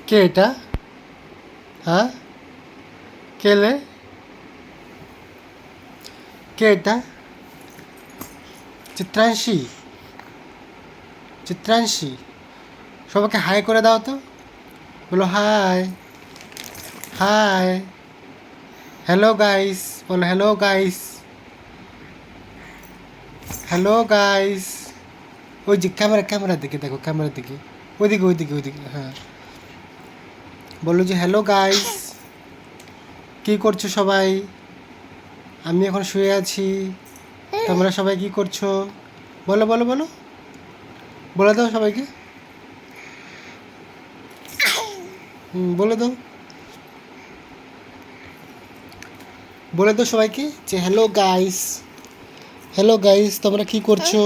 কে এটা? হ্যাঁ, কে লে? কে এটা? চিত্রাংশী? চিত্রাংশী, সবাইকে হাই করে দাও তো। বলো হাই। হাই। হ্যালো গাইস, বলো হ্যালো গাইস। Hello guys. ওই যে ক্যামেরার দিকে দেখো, ক্যামেরার দিকে। ওইদিকে ওইদিকে ওইদিকে, হ্যাঁ। বলো যে হ্যালো গাইস। কি করছো সবাই? আমি এখন শুয়ে আছি। তোমরা সবাই কি করছো? বলো বলো বলো, বলে দাও সবাইকে। বলে দাও, বলে দাও সবাইকে যে হ্যালো গাইস। হ্যালো গাইস, তোমরা কি করছো?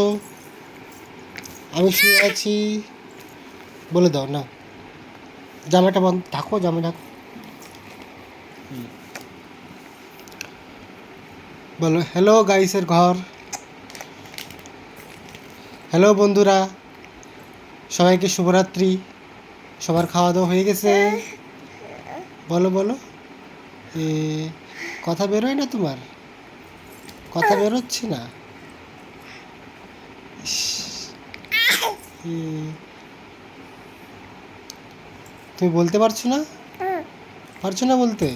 আমি শুয়ে আছি। বলে দাও না, জামাটা বন্ধ ঢাকো, জামা ঢাকো। বলো হ্যালো গাইসের ঘর। হ্যালো বন্ধুরা, সবাইকে শুভরাত্রি। সবার খাওয়া দাওয়া হয়ে গেছে? বলো বলো। এ, কথা বেরোয় না তোমার? কথা বেরোচ্ছে না? ইস, এ, তুমি বলতে পারছো না? পারছো না বলতে?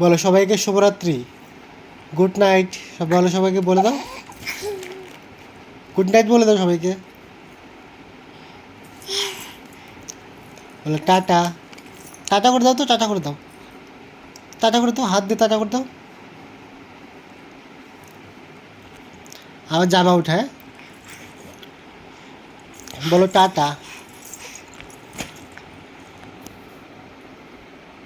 বলো সবাইকে শুভরাত্রি, গুড নাইট। সব বলো, সবাইকে বলে দাও গুড নাইট, বলে দাও সবাইকে। বলো টাটা। টাটা করে দাও তো, টাটা করে দাও। টাটা করে দাও, হাত দিয়ে টাটা করে দাও। আবার জামা উঠায় বলো টাটা।